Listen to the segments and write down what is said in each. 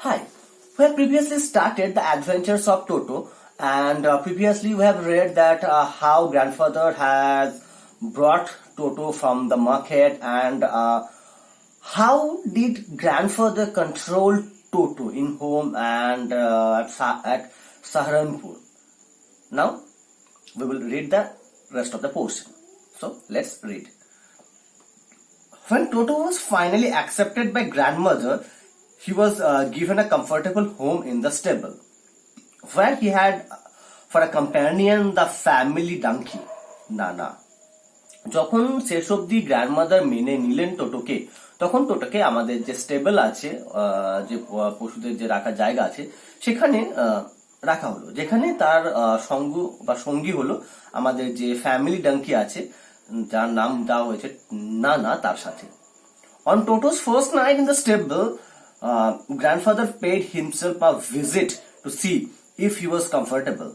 Hi, we have previously started the adventures of Toto, and previously we have read that how grandfather has brought Toto from the market, and how did grandfather control Toto in home and at Saharanpur. Now we will read the rest of the portion. So let's read. When Toto was finally accepted by grandmother, he was given a comfortable home in the stable, where he had for a companion the family donkey, Nana. যখন শেষ অবধি grandmother মেনে নিলেন টোটোকে, তখন টোটোকে আমাদের যে stable আছে, যে পশুদের যে রাখার জায়গা আছে, সেখানে রাখা হলো, যেখানে তার সঙ্গ বা সঙ্গী হলো আমাদের যে ফ্যামিলি ডাঙ্কি আছে, যার নাম দেওয়া হয়েছে নানা, তার সাথে। On Toto's first night in the stable, grandfather paid himself a visit to see if he was comfortable.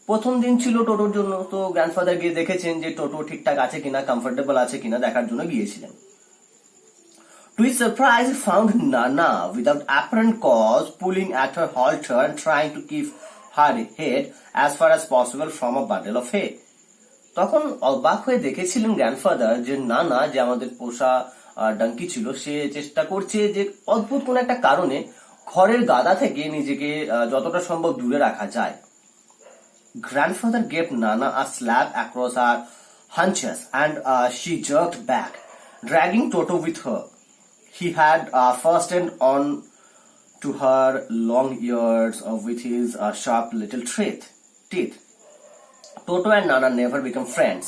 প্রথম দিন ছিল টোটোর জন্য, তো গ্র্যান্ডফাদার গিয়ে দেখেছেন যে টোটো ঠিকঠাক আছে কিনা, কমফোর্টেবল আছে কিনা দেখার জন্য গিয়েছিলেন। To his surprise, he found Nana without apparent cause pulling at her halter and trying to keep her head as far as possible from a bundle of hay. তখন অবাক হয়ে দেখেছিলেন গ্র্যান্ডফাদার যে নানা, যে আমাদের পোষা ডাঙ্কি ছিল, সে চেষ্টা করছে যে অদ্ভুত কোন একটা কারণে ঘরের গাদা থেকে নিজেকে যতটা সম্ভব দূরে রাখা যায়। Grandfather gave Nana a slap across her haunches and she jerked back, dragging Toto with her. He had fastened on to her long ears with his sharp little teeth. Toto and Nana never became friends.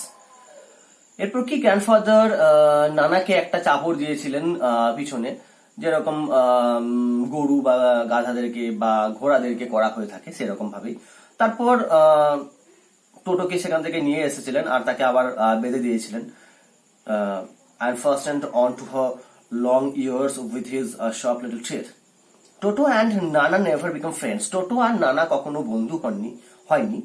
এরপর কি grandfather নানাকে একটা চাপড় দিয়েছিলেন পিছনে, যেরকম গরু বা গাধাদেরকে বা ঘোড়াদেরকে করা হয়ে থাকে সেরকম ভাবেই। তারপর টোটোকে সেখান থেকে নিয়ে এসেছিলেন আর তাকে আবার বেঁধে দিয়েছিলেন। and fastened on to her long ears with his sharp little teeth. Toto and Nana never become friends. Toto আর নানা কখনো বন্ধু হয়নি।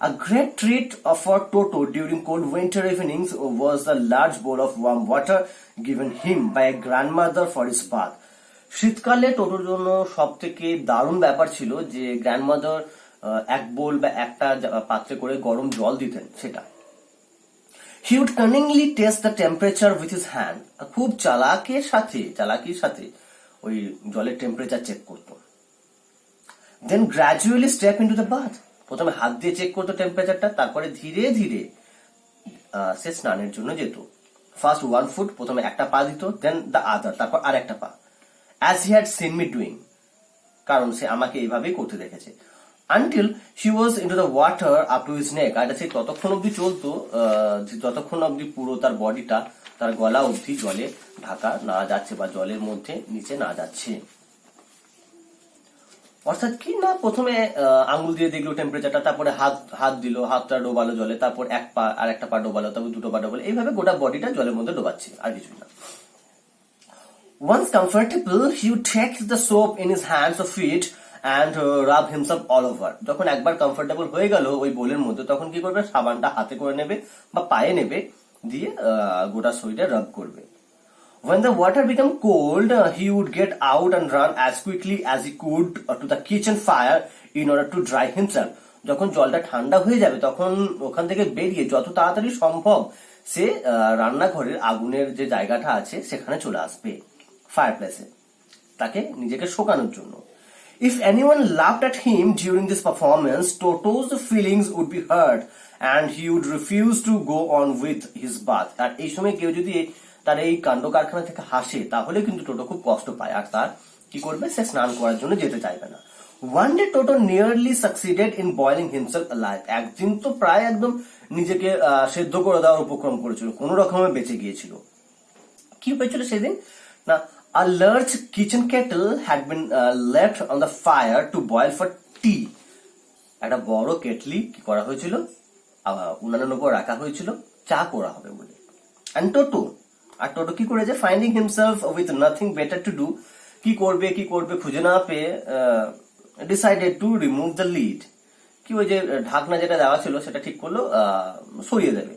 A great treat for Toto during cold winter evenings was the large bowl of warm water given him by a grandmother for his bath. শীতকালে টোটোর জন্য সব থেকে দারুণ ব্যাপার ছিল যে গ্র্যান্ডমাদার এক বোল বা একটা পাত্রে করে গরম জল দিতেন সেটা। He would cunningly test the temperature with his hand. খুব চালাকির সাথে ওই জলের টেম্পারেচার চেক করত। Then gradually step into the bath. প্রথমে হাত দিয়ে চেক করতো টেম্পারেচারটা, তারপরে ধীরে ধীরে সে স্নানের জন্য যেত। ফার্স্ট 1 foot, প্রথমে একটা পা দিত, দেন দ্য আদার, তারপর আর একটা পা, as he had seen me doing, কারণ সে আমাকে এইভাবেই করতে দেখেছে। Until she was into the water up to his neck, আর সে ততক্ষণ অব্দি চলতো যতক্ষণ অব্দি পুরো তার বডিটা, তার গলা অব্দি জলে ঢাকা না যাচ্ছে বা জলের মধ্যে নিচে না যাচ্ছে। অর্থাৎ কি না, প্রথমে আঙুল দিয়ে দেখলো টেম্পারেচারটা, তারপরে হাত দিল, হাতটা ডোবালো জলে, তারপর এক পা আর একটা পা ডোবালো, তারপর দুটো পা ডোবালো, এইভাবে গোটা বডিটা জলের মধ্যে ডোবাচ্ছে, আর কিছুই না। Once comfortable, he would take the soap in his hands or feet and rub himself all over. যখন একবার কমফোর্টেবল হয়ে গেল ওই বোলের মধ্যে, তখন কি করবে, সাবানটা হাতে করে নেবে বা পায়ে নেবে, দিয়ে গোটা শরীরে রাব করবে। When the water became cold, he would get out and run as quickly as he could to the kitchen fire in order to dry himself. যখন জলটা ঠান্ডা হয়ে যাবে তখন ওখান থেকে বেরিয়ে যত তাড়াতাড়ি সম্ভব সে রান্নাঘরের আগুনের যে জায়গাটা আছে সেখানে চলে আসবে, ফায়ারপ্লেসে, তাকে নিজেকে শোকানোর জন্য। If anyone laughed at him during this performance, Toto's feelings would be hurt and he would refuse to go on with his bath. আর এই সময় কেউ যদি তার এই কাণ্ড কারখানা থেকে হাসে তাহলে কিন্তু টোটো খুব কষ্ট পায়, আর তার কি করবে, সে স্নান করার জন্য যেতে চাইবে না। One day Toto nearly succeeded in boiling himself alive. একদিন তো প্রায় একদম নিজেকে সেদ্ধ করে দেওয়ার উপক্রম করেছিল, কোন রকমে বেঁচে গিয়েছিল। কি হয়েছিল সেদিন না, a large kitchen kettle had been left on the fire to boil for tea. একটা বড় কেটলি কি করা হয়েছিল, উনানের উপর রাখা হয়েছিল চা করা হবে বলে। And টোটো কি করেছে, finding himself with nothing better to do, কি করবে খুঁজে না পেয়ে decided to remove the lead, কি ওই যে ঢাকনা যেটা দেওয়া ছিল সেটা ঠিক করলো, সরিয়ে দেবে।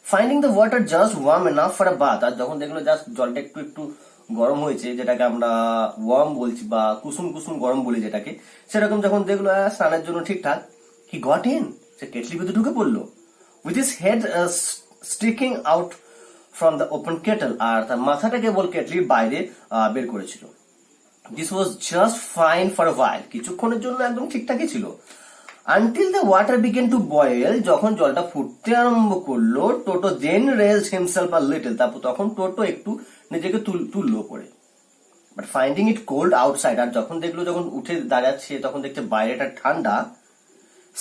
Finding the water just warm enough for a bath, আর যখন দেখলো জাস্ট জলটা একটু গরম হয়েছে, যেটাকে আমরা ওয়ার্ম বলছি বা কুসুম কুসুম গরম বলি যেটাকে, সেরকম যখন দেখলো স্নানের জন্য ঠিকঠাক, হি গট ইন, সে কেটলির ভিতরে ঢুকে পড়লো, with his head sticking out from the open kettle, আর তার মাথাটা কেবল কেটলির বাইরে বের করেছিল। This was just fine for a while, কিছুক্ষণের জন্য একদম ঠিকঠাকই ছিল। Until the water began to boil, যখন জলটা ফুটতে আরম্ভ করলো, Toto then raised himself a little, তারপর তখন টোটো একটু নিজেকে তুললো পড়ে। But finding it cold outside, আর যখন দেখলো, যখন উঠে দাঁড়াচ্ছে তখন দেখতে বাইরেটা ঠান্ডা,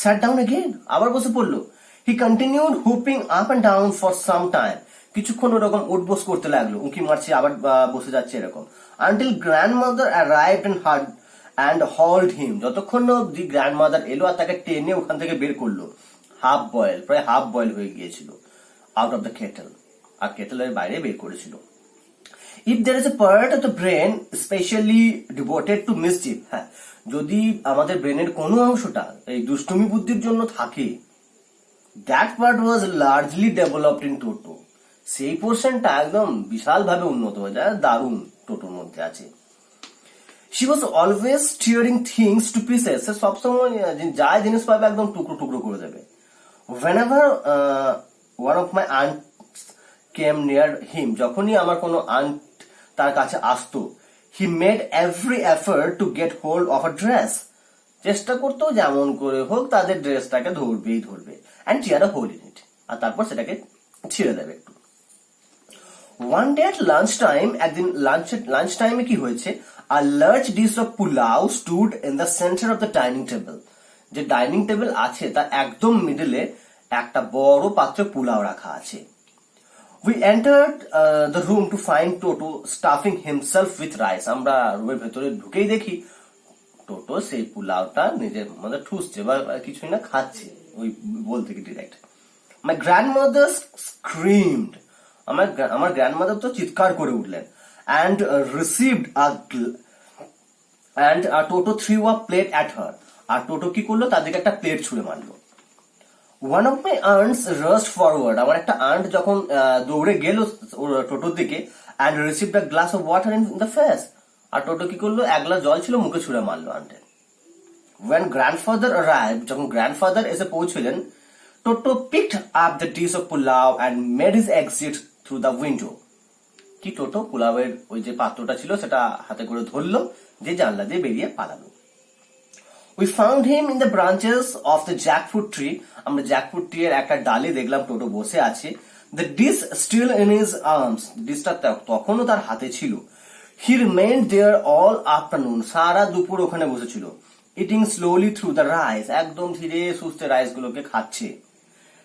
স্যাট ডাউন এগেন, আবার বসে পড়লো। হি continued whooping up and down for some time, কিছুক্ষণ ওরকম উঠবোস করতে লাগলো, উঁকি মারছে আবার বসে যাচ্ছে এরকম, until grandmother arrived and held him, যতক্ষণ অব্দি গ্র্যান্ডমাদার এলো আর তাকে টেনে ওখান থেকে বের করলো। হাফ বয়েল, প্রায় হাফ বয়েল হয়ে গিয়েছিল, আউট অফ দ্য কেটল, আর কেটলের বাইরে বের করেছিল। If there is a part of the brain specially devoted to mischief, হ্যাঁ, যদি আমাদের ব্রেনের কোনো অংশটা এই দুষ্টুমি বুদ্ধির জন্য থাকে, that part was largely developed in Toto, সেই পোর্শনটা একদম বিশাল ভাবে উন্নত হয়ে যায়, দারুণ টোটোর মধ্যে আছে। She was always tearing things to pieces, সে সবসময় যা জিনিস পাবে একদম টুকরো টুকরো করে দেবে। whenever one of my aunts came near him, যখনই আমার কোনো আন্ট তার কাছে আসতো, he made every effort to get hold of a dress, চেষ্টা করতো যেমন করে হোক তাদের ড্রেসটাকে ধরবেই ধরবে, and tear a hole in it, আর তারপর সেটাকে ছিঁড়ে দেবে একটু। One day at lunch time, একদিন লাঞ্চ টাইমে কি হয়েছে, a large dish of pulao stood in the centre of the dining table, যে ডাইনিং টেবিল আছে তার একদম মিডলে একটা বড় পাত্রে পোলাও রাখা আছে। We entered the room to find toto stuffing himself with rice, আমরা রুমের ভেতরে ঢুকেই দেখি টোটো সেই পোলাওটা নিজের মধ্যে ঠুসছে বা কিছুই না খাচ্ছে, ওই বলতে কি ডিরেক্ট। মাই গ্র্যান্ডমাদার স্ক্রিমড, আমার গ্র্যান্ডমাদার তো চিৎকার করে উঠলেন, and received and toto threw a plate at her, আর টোটো কি করলো, তাদেরকে একটা প্লেট ছুঁড়ে মারলো। One of my aunts rushed forward, আমার একটা আন্ট যখন দৌড়ে গেল টোটোর দিকে, and received a glass of water in the face, আর টোটো কি করলো, এক গ্লাস জল ছিল, মুখে ছুঁড়ে মারলো আন্টের। When grandfather arrived, যখন গ্র্যান্ডফাদার এসে পৌঁছলেন, টোটো picked up the dish of pulao and made his exit through the window, কি টোটো পোলাওয়ের ওই যে পাত্রটা ছিল সেটা হাতে করে ধরলো, যে জানলা দিয়ে বেরিয়ে পালালো। We found him in the branches of the jackfruit tree, আমরা জ্যাকফ্রুট ট্রি এর একটা ডালে দেখলাম টোটো বসে আছে। The dish still in his arms, ডিশটা তখনও তার হাতে ছিল। He remained there all afternoon, সারা দুপুর ওখানে বসেছিল। Eating slowly through the rice, একদম ধীরে সুস্থে রাইস গুলোকে খাচ্ছে।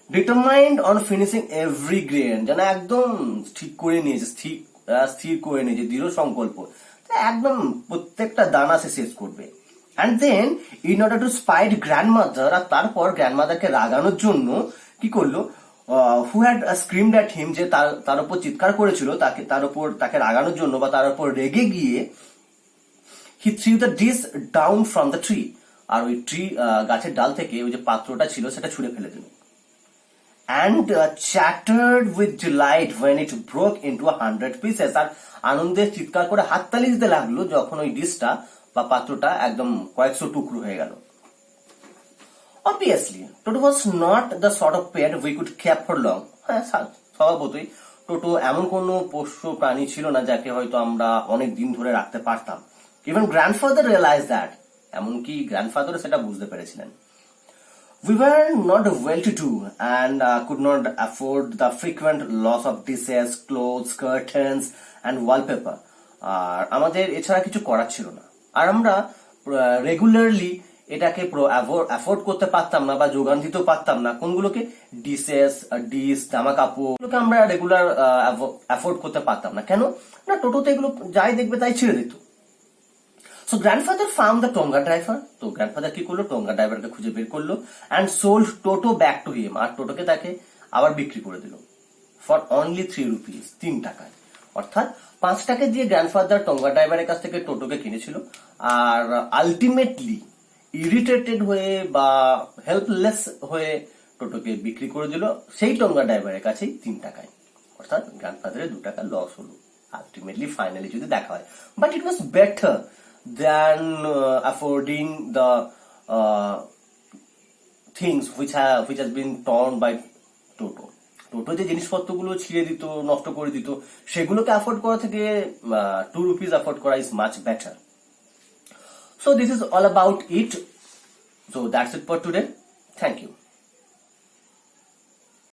Determined on finishing every grain, যেন একদম ঠিক করে নিয়েছে, স্থির করে নিয়েছে, দৃঢ় সংকল্প, একদম প্রত্যেকটা দানা সে শেষ করবে। And then in order to spite grandmother, আর তারপর গ্র্যান্ডমাদারকে রাগানোর জন্য কি করলো, who had screamed at him, যে তার উপর চিৎকার করেছিল, তাকে রাগানোর জন্য বা তার উপর রেগে গিয়ে, he threw the dish down from the tree, আর ওই ট্রি গাছের ডাল থেকে ওই যে পাত্রটা ছিল সেটা ছুঁড়ে ফেলে দিল। And chattered with delight when it broke into 100 pieces, আর আনন্দে চিৎকার করে হাততালি দিতে লাগলো যখন ওই ডিশটা বা পাত্রটা একদম কয়েকশো টুকরো হয়ে গেল। Obviously, Toto was not the sort of pet we could keep for long. হ্যাঁ, স্বভাবতই টোটো এমন কোনো পোষ্য প্রাণী ছিল না যাকে হয়তো আমরা অনেক দিন ধরে রাখতে পারতাম। Even grandfather realized that, এমনকি গ্র্যান্ডফাদারও সেটা বুঝতে পেরেছিলেন। We were not well-to-do and could not afford the frequent loss of dishes, clothes, curtains and wallpaper. আর আমাদের এছাড়া কিছু করার ছিল না, আর আমরা রেগুলারলি এটাকে অ্যাফোর্ড করতে পারতাম না বা যোগান দিতেও পারতাম না। কোনগুলোকে? ডিশ, জামা কাপড়, আমরা রেগুলার অ্যাফোর্ড করতে পারতাম না। কেন না? টোটোতে এগুলো যাই দেখবে তাই ছেড়ে দিত। So grandfather found the Tonga driver. তো গ্র্যান্ডফাদার কি করলো, টোঙ্গা ড্রাইভারকে খুঁজে বের করলো, and sold Toto back to him, আর টোটোকে তাকে আবার বিক্রি করে দিল for only 3 rupees, 3 টাকায়। অর্থাৎ 5 টাকা দিয়ে গ্র্যান্ডফাদার টোঙ্গা ড্রাইভারের কাছ থেকে টোটোকে কিনেছিল, আর আলটিমেটলি ইরিটেটেড হয়ে বা হেল্পলেস হয়ে টোটোকে বিক্রি করে দিল সেই টোঙ্গা ড্রাইভারের কাছেই 3 টাকায়। অর্থাৎ গ্র্যান্ডফাদারের 2 টাকা লস হলো, আলটিমেটলি ফাইনালি যদি দেখা হয়, but it was better than affording the things which has been torn by Toto. Toto যে জিনিসপত্রগুলো ছিঁড়ে দিত, নষ্ট করে দিত, সেগুলোকে অ্যাফোর্ড করা থেকে 2 rupees অ্যাফোর্ড করা is much better. So this is all about it. So that's it for today. Thank you.